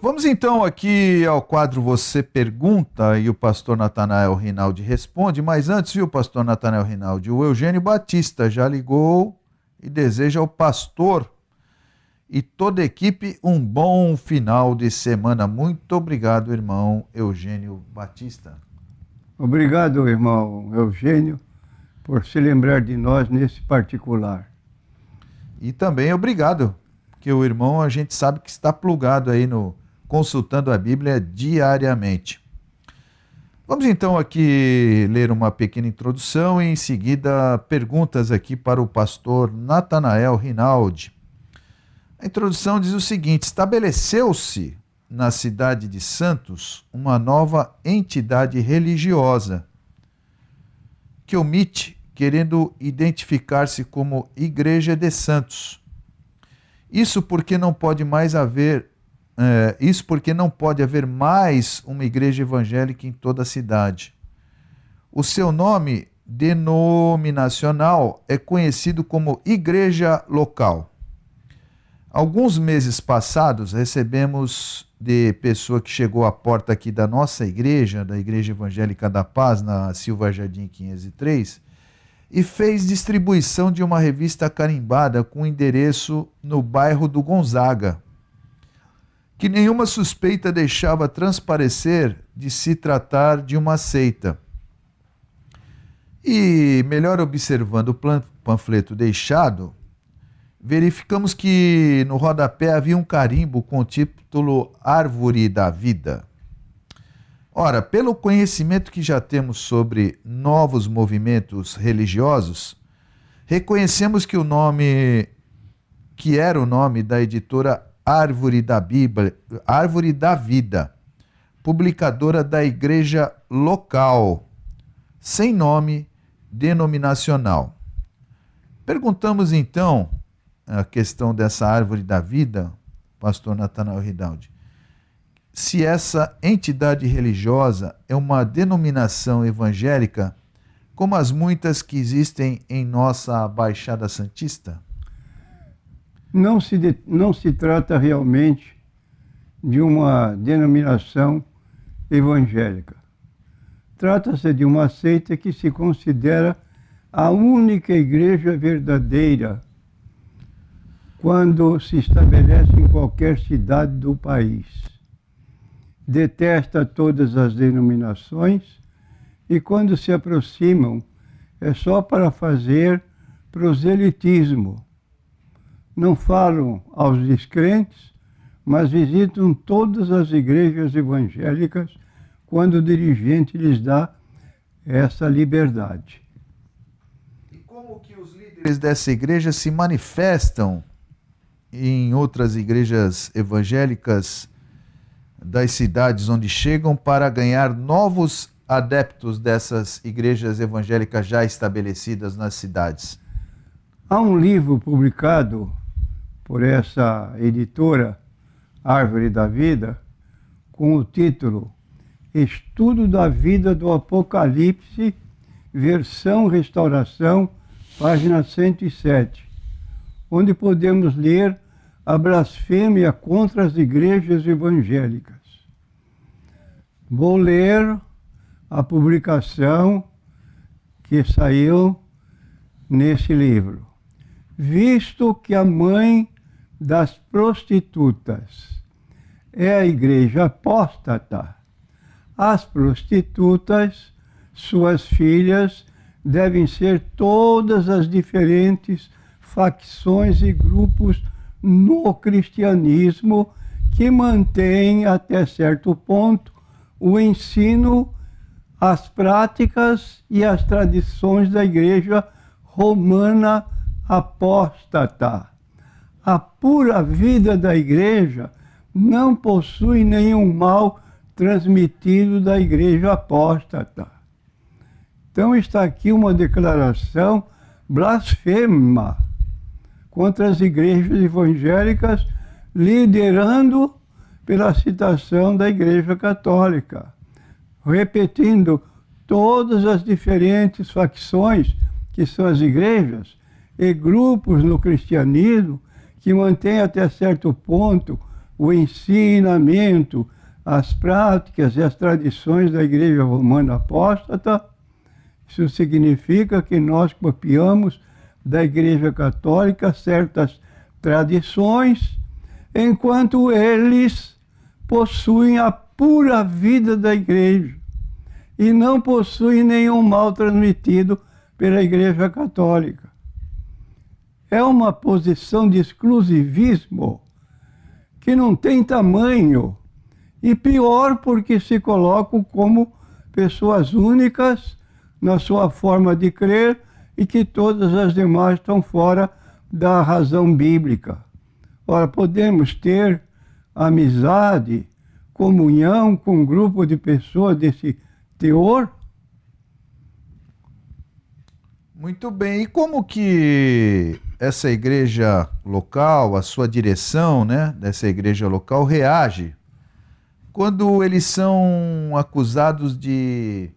Vamos então aqui ao quadro Você Pergunta e o pastor Natanael Rinaldi responde, mas antes, viu, pastor Natanael Rinaldi, o Eugênio Batista já ligou e deseja ao pastor e toda a equipe um bom final de semana. Muito obrigado, irmão Eugênio Batista. Obrigado, irmão Eugênio, por se lembrar de nós nesse particular. E também obrigado, porque o irmão a gente sabe que está plugado aí no Consultando a Bíblia diariamente. Vamos então aqui ler uma pequena introdução e em seguida perguntas aqui para o pastor Natanael Rinaldi. A introdução diz o seguinte: estabeleceu-se na cidade de Santos uma nova entidade religiosa que omite, querendo identificar-se como Igreja de Santos. Isso porque não pode haver mais uma igreja evangélica em toda a cidade. O seu nome denominacional é conhecido como Igreja Local. Alguns meses passados, recebemos de pessoa que chegou à porta aqui da nossa igreja, da Igreja Evangélica da Paz, na Silva Jardim 503, e fez distribuição de uma revista carimbada com endereço no bairro do Gonzaga, que nenhuma suspeita deixava transparecer de se tratar de uma seita. E, melhor observando o panfleto deixado, verificamos que no rodapé havia um carimbo com o título Árvore da Vida. Ora, pelo conhecimento que já temos sobre novos movimentos religiosos, reconhecemos que era o nome da editora Árvore da Bíblia, Árvore da Vida, publicadora da Igreja Local, sem nome denominacional. Perguntamos então a questão dessa Árvore da Vida, pastor Natanael Rinaldi, se essa entidade religiosa é uma denominação evangélica como as muitas que existem em nossa Baixada Santista? Não se trata realmente de uma denominação evangélica. Trata-se de uma seita que se considera a única igreja verdadeira quando se estabelece em qualquer cidade do país. Detesta todas as denominações e quando se aproximam é só para fazer proselitismo. Não falam aos descrentes, mas visitam todas as igrejas evangélicas quando o dirigente lhes dá essa liberdade. E como que os líderes dessa igreja se manifestam em outras igrejas evangélicas das cidades onde chegam para ganhar novos adeptos dessas igrejas evangélicas já estabelecidas nas cidades? Há um livro publicado por essa editora, Árvore da Vida, com o título Estudo da Vida do Apocalipse, versão Restauração, página 107, onde podemos ler a blasfêmia contra as igrejas evangélicas. Vou ler a publicação que saiu nesse livro. Visto que a mãe das prostitutas é a igreja apóstata, as prostitutas, suas filhas, devem ser todas as diferentes facções e grupos no cristianismo que mantêm até certo ponto o ensino, as práticas e as tradições da igreja romana apóstata. A pura vida da igreja não possui nenhum mal transmitido da igreja apóstata. Então está aqui uma declaração blasfema contra as igrejas evangélicas, liderando pela citação da Igreja Católica, repetindo todas as diferentes facções que são as igrejas e grupos no cristianismo que mantêm até certo ponto o ensinamento, as práticas e as tradições da Igreja Romana Apóstata. Isso significa que nós copiamos da Igreja Católica certas tradições, enquanto eles possuem a pura vida da Igreja e não possuem nenhum mal transmitido pela Igreja Católica. É uma posição de exclusivismo que não tem tamanho, e pior porque se colocam como pessoas únicas na sua forma de crer e que todas as demais estão fora da razão bíblica. Ora, podemos ter amizade, comunhão com um grupo de pessoas desse teor? Muito bem. E como que essa igreja local, a sua direção, né, dessa igreja local reage quando eles são acusados de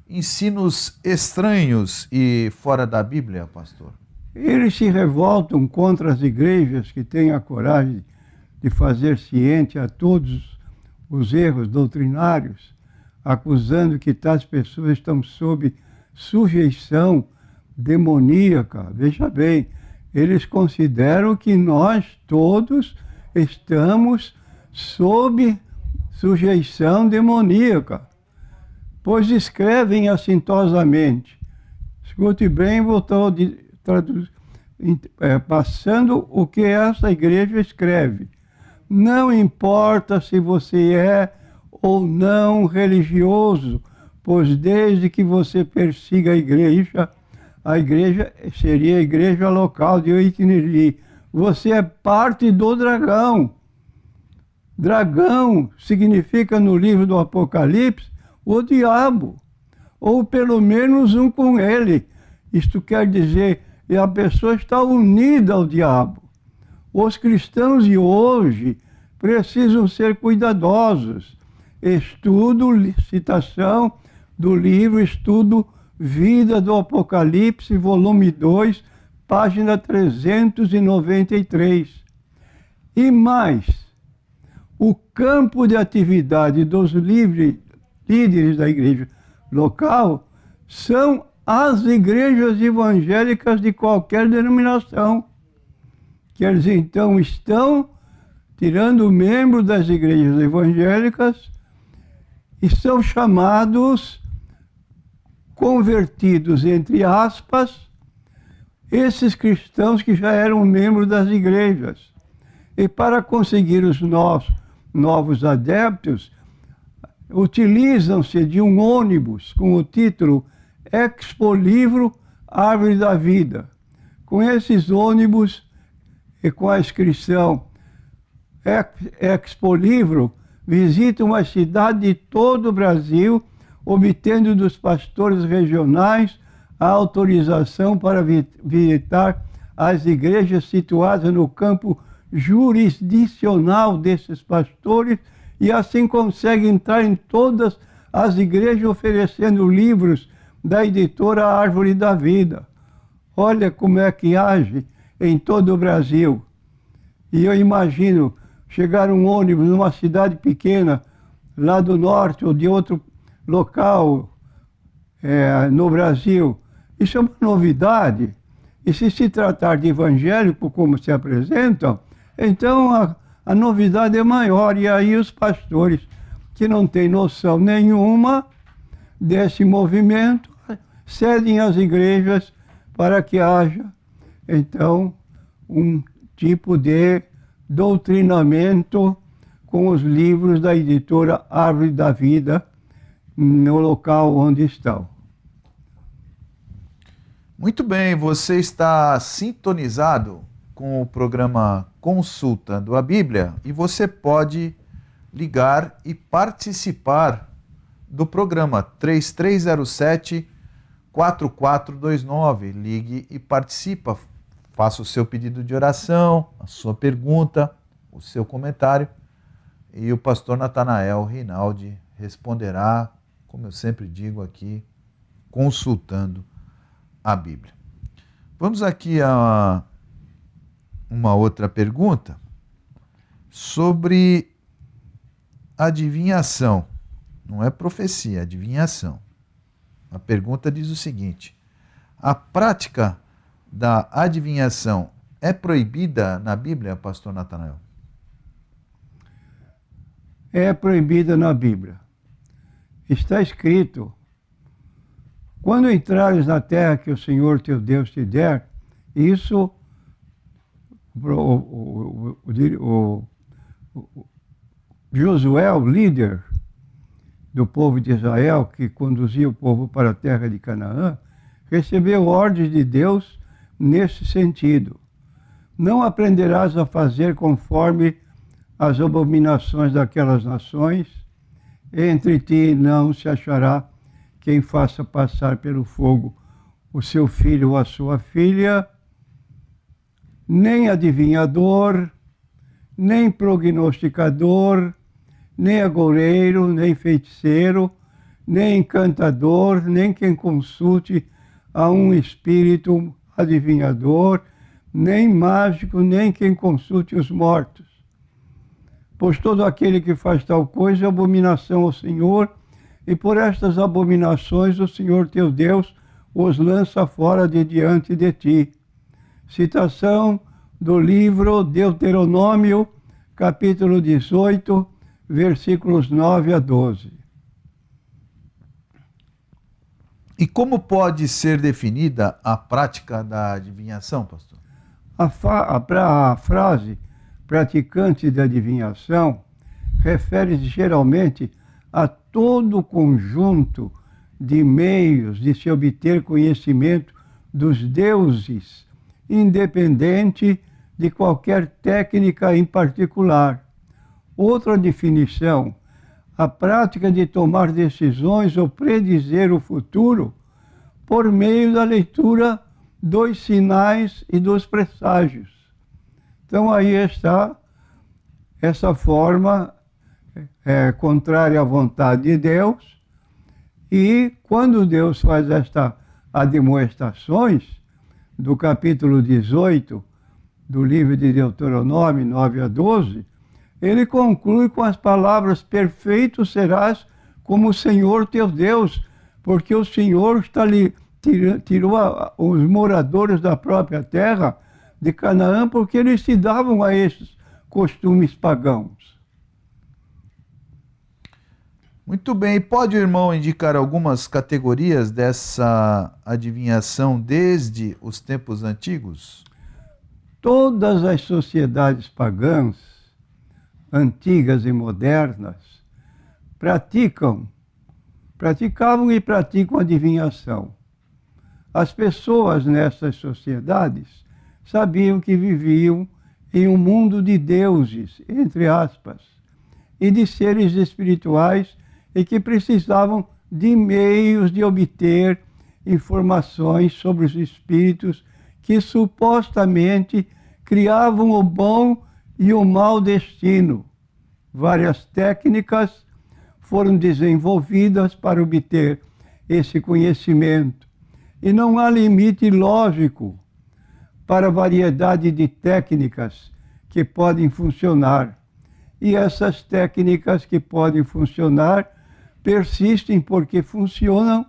ensinos estranhos e fora da Bíblia, pastor? Eles se revoltam contra as igrejas que têm a coragem de fazer ciente a todos os erros doutrinários, acusando que tais pessoas estão sob sujeição demoníaca. Veja bem, eles consideram que nós todos estamos sob sujeição demoníaca, pois escrevem assintosamente. Escute bem, passando o que essa igreja escreve. Não importa se você é ou não religioso, pois desde que você persiga a igreja seria a igreja local de Oitiniri. Você é parte do dragão. Dragão significa no livro do Apocalipse o diabo, ou pelo menos um com ele. Isto quer dizer que a pessoa está unida ao diabo. Os cristãos de hoje precisam ser cuidadosos. Citação do livro Estudo Vida do Apocalipse, volume 2, página 393. E mais, o campo de atividade dos líderes da igreja local são as igrejas evangélicas de qualquer denominação, que eles então estão tirando membros das igrejas evangélicas e são chamados convertidos, entre aspas, esses cristãos que já eram membros das igrejas. E para conseguir os novos adeptos, utilizam-se de um ônibus com o título Expo Livro Árvore da Vida. Com esses ônibus e com a inscrição Expo Livro, visitam a cidade de todo o Brasil, obtendo dos pastores regionais a autorização para visitar as igrejas situadas no campo jurisdicional desses pastores, e assim consegue entrar em todas as igrejas oferecendo livros da editora Árvore da Vida. Olha como é que age em todo o Brasil. E eu imagino chegar um ônibus numa cidade pequena, lá do norte ou de outro local no Brasil. Isso é uma novidade. E se tratar de evangélico, como se apresentam, então a novidade é maior. E aí os pastores, que não têm noção nenhuma desse movimento, cedem às igrejas para que haja, então, um tipo de doutrinamento com os livros da editora Árvore da Vida no local onde estão. Muito bem, você está sintonizado com o programa Consultando a Bíblia e você pode ligar e participar do programa 3307-4429. Ligue e participa. Faça o seu pedido de oração, a sua pergunta, o seu comentário e o pastor Natanael Rinaldi responderá, como eu sempre digo aqui, consultando a Bíblia. Vamos aqui a uma outra pergunta. sobre adivinhação. Não é profecia, é adivinhação. A pergunta diz o seguinte: a prática da adivinhação é proibida na Bíblia, pastor Natanael? É proibida na Bíblia. Está escrito: quando entrares na terra que o Senhor teu Deus te der, isso Josué, o líder do povo de Israel, que conduzia o povo para a terra de Canaã, recebeu ordens de Deus nesse sentido. Não aprenderás a fazer conforme as abominações daquelas nações, entre ti não se achará quem faça passar pelo fogo o seu filho ou a sua filha, nem adivinhador, nem prognosticador, nem agoureiro, nem feiticeiro, nem encantador, nem quem consulte a um espírito adivinhador, nem mágico, nem quem consulte os mortos. Pois todo aquele que faz tal coisa é abominação ao Senhor, e por estas abominações o Senhor teu Deus os lança fora de diante de ti. Citação do livro Deuteronômio, capítulo 18, versículos 9 a 12. E como pode ser definida a prática da adivinhação, pastor? A frase praticante da adivinhação refere-se geralmente a todo o conjunto de meios de se obter conhecimento dos deuses, independente de qualquer técnica em particular. Outra definição: a prática de tomar decisões ou predizer o futuro por meio da leitura dos sinais e dos presságios. Então aí está essa forma contrária à vontade de Deus, e quando Deus faz estas admoestações, do capítulo 18 do livro de Deuteronômio, 9 a 12, ele conclui com as palavras: perfeito serás como o Senhor teu Deus, porque o Senhor tirou os moradores da própria terra de Canaã, porque eles se davam a esses costumes pagãos. Muito bem. E pode o irmão indicar algumas categorias dessa adivinhação desde os tempos antigos? Todas as sociedades pagãs, antigas e modernas, praticavam e praticam adivinhação. As pessoas nessas sociedades sabiam que viviam em um mundo de deuses, entre aspas, e de seres espirituais, e que precisavam de meios de obter informações sobre os espíritos que supostamente criavam o bom e o mau destino. Várias técnicas foram desenvolvidas para obter esse conhecimento, e não há limite lógico para a variedade de técnicas que podem funcionar. E essas técnicas que podem funcionar persistem porque funcionam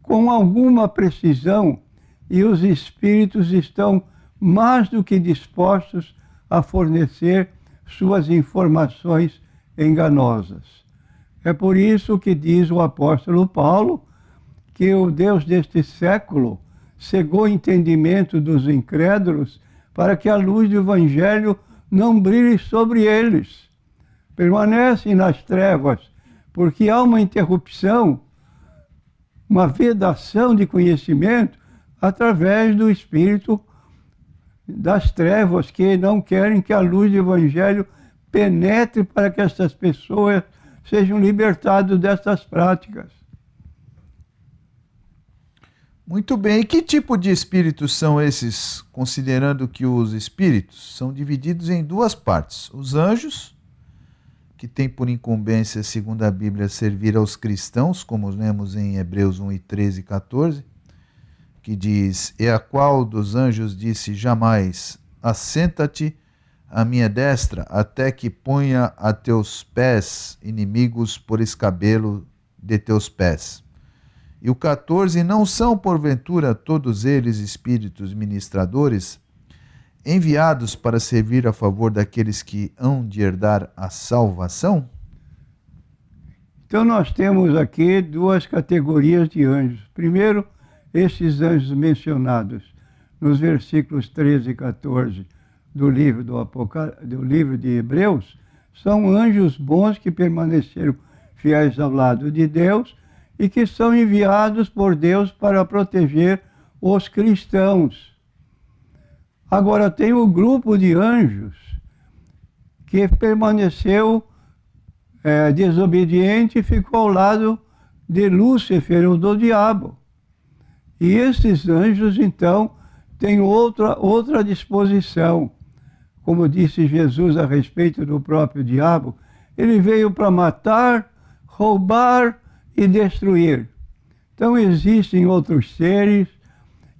com alguma precisão, e os espíritos estão mais do que dispostos a fornecer suas informações enganosas. É por isso que diz o apóstolo Paulo que o Deus deste século cegou o entendimento dos incrédulos para que a luz do Evangelho não brilhe sobre eles. Permanecem nas trevas, porque há uma interrupção, uma vedação de conhecimento através do espírito das trevas, que não querem que a luz do Evangelho penetre para que essas pessoas sejam libertadas dessas práticas. Muito bem. E que tipo de espíritos são esses, considerando que os espíritos são divididos em duas partes? Os anjos, que têm por incumbência, segundo a Bíblia, servir aos cristãos, como lemos em Hebreus 1, 13 e 14, que diz: e a qual dos anjos disse jamais, assenta-te à minha destra, até que ponha a teus pés inimigos por escabelo de teus pés. E o 14, não são porventura todos eles espíritos ministradores, enviados para servir a favor daqueles que hão de herdar a salvação? Então nós temos aqui duas categorias de anjos. Primeiro, esses anjos mencionados nos versículos 13 e 14 do livro do livro de Hebreus, são anjos bons que permaneceram fiéis ao lado de Deus e que são enviados por Deus para proteger os cristãos. Agora tem o grupo de anjos que permaneceu desobediente e ficou ao lado de Lúcifer, ou do diabo. E esses anjos, então, têm outra disposição. Como disse Jesus a respeito do próprio diabo, ele veio para matar, roubar e destruir. Então existem outros seres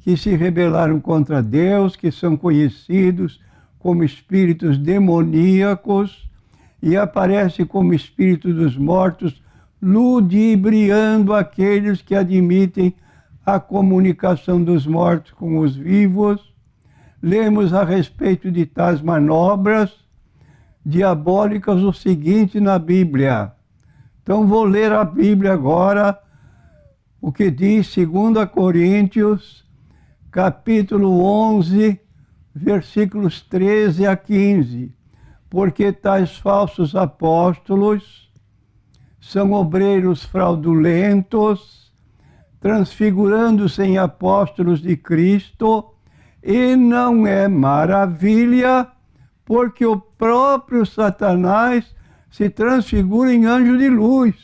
que se rebelaram contra Deus, que são conhecidos como espíritos demoníacos, e aparecem como espírito dos mortos, ludibriando aqueles que admitem a comunicação dos mortos com os vivos. Lemos a respeito de tais manobras diabólicas o seguinte na Bíblia. Então vou ler a Bíblia agora, o que diz 2 Coríntios, capítulo 11, versículos 13 a 15. Porque tais falsos apóstolos são obreiros fraudulentos, transfigurando-se em apóstolos de Cristo, e não é maravilha, porque o próprio Satanás se transfigura em anjo de luz.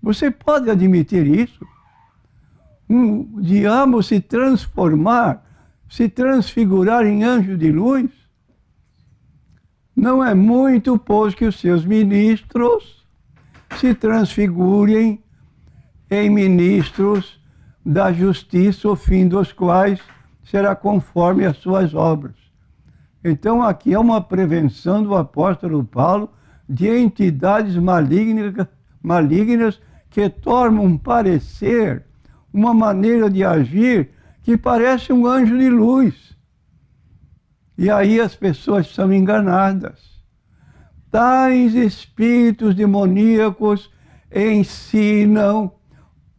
Você pode admitir isso? Um diabo se transformar, se transfigurar em anjo de luz? Não é muito, pois, que os seus ministros se transfigurem em ministros da justiça, o fim dos quais será conforme as suas obras. Então aqui é uma prevenção do apóstolo Paulo de entidades malignas que tornam parecer uma maneira de agir que parece um anjo de luz. E aí as pessoas são enganadas. Tais espíritos demoníacos ensinam,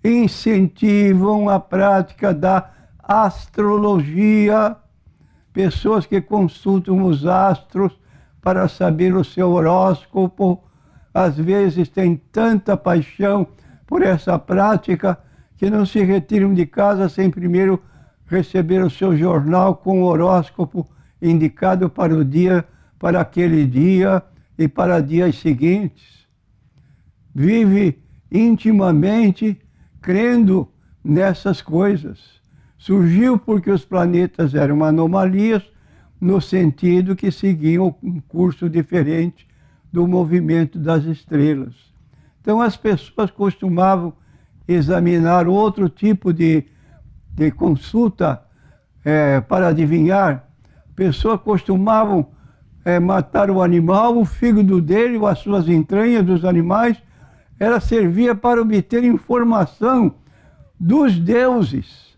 incentivam a prática da astrologia, pessoas que consultam os astros para saber o seu horóscopo, às vezes têm tanta paixão por essa prática que não se retiram de casa sem primeiro receber o seu jornal com o horóscopo indicado para o dia, para aquele dia e para dias seguintes. Vive intimamente crendo nessas coisas. Surgiu porque os planetas eram anomalias, no sentido que seguiam um curso diferente do movimento das estrelas. Então as pessoas costumavam examinar outro tipo de consulta para adivinhar. Pessoas costumavam matar o animal, o fígado dele, ou as suas entranhas dos animais, ela servia para obter informação dos deuses.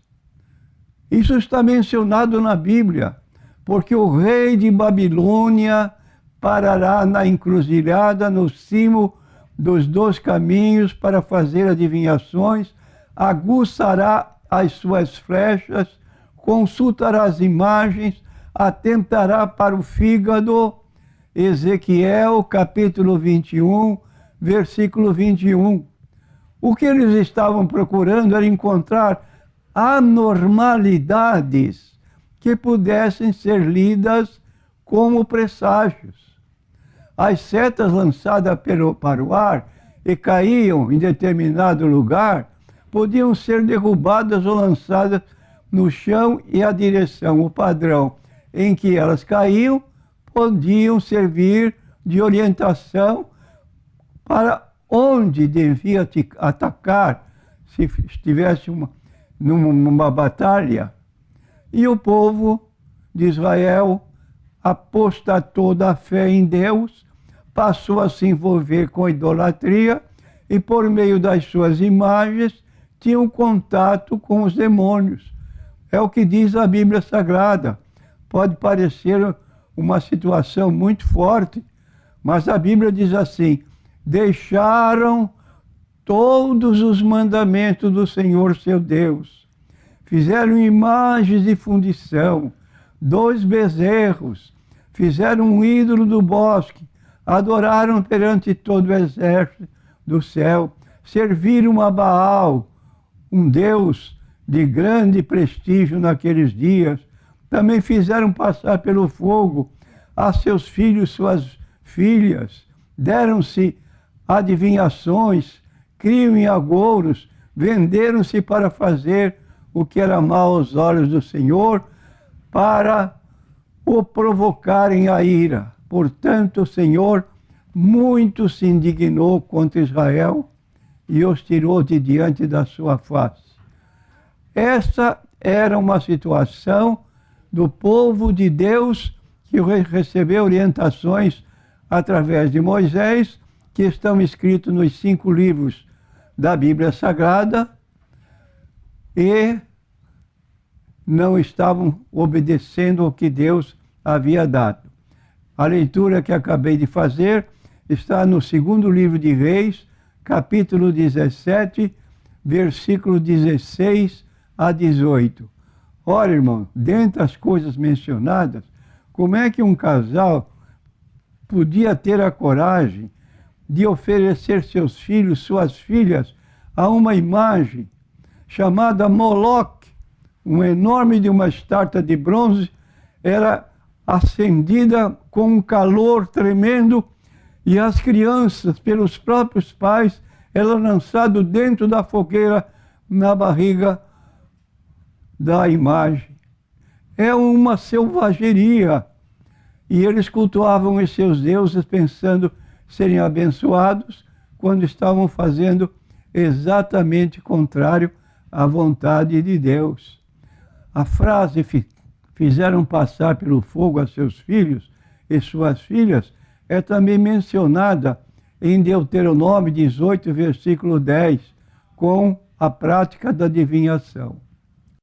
Isso está mencionado na Bíblia, porque o rei de Babilônia parará na encruzilhada, no cimo dos 2 caminhos para fazer adivinhações, aguçará as suas flechas, consultará as imagens, atentará para o fígado. Ezequiel, capítulo 21, versículo 21. O que eles estavam procurando era encontrar anormalidades que pudessem ser lidas como presságios. As setas lançadas para o ar e caíam em determinado lugar podiam ser derrubadas ou lançadas no chão, e a direção, o padrão em que elas caíam, podiam servir de orientação para onde devia atacar se estivesse numa batalha. E o povo de Israel apostatou da fé em Deus, passou a se envolver com a idolatria e, por meio das suas imagens, tinha um contato com os demônios. É o que diz a Bíblia Sagrada. Pode parecer uma situação muito forte, mas a Bíblia diz assim: deixaram todos os mandamentos do Senhor seu Deus, fizeram imagens de fundição, 2 bezerros, fizeram um ídolo do bosque, adoraram perante todo o exército do céu, serviram a Baal, um deus de grande prestígio naqueles dias. Também fizeram passar pelo fogo a seus filhos, suas filhas, deram-se adivinhações, criam em agouros, venderam-se para fazer o que era mal aos olhos do Senhor, para o provocarem a ira. Portanto, o Senhor muito se indignou contra Israel e os tirou de diante da sua face. Essa era uma situação do povo de Deus que recebeu orientações através de Moisés, que estão escritos nos 5 livros da Bíblia Sagrada, e não estavam obedecendo ao que Deus havia dado. A leitura que acabei de fazer está no 2º livro de Reis, capítulo 17, versículo 16 a 18. Ora, irmão, dentre as coisas mencionadas, como é que um casal podia ter a coragem de oferecer seus filhos, suas filhas, a uma imagem chamada Moloque, uma enorme de uma estátua de bronze, era acendida com um calor tremendo, e as crianças, pelos próprios pais, eram lançadas dentro da fogueira, na barriga da imagem. É uma selvageria. E eles cultuavam os seus deuses pensando serem abençoados, quando estavam fazendo exatamente contrário à vontade de Deus. A frase fizeram passar pelo fogo a seus filhos e suas filhas é também mencionada em Deuteronômio 18, versículo 10, com a prática da adivinhação.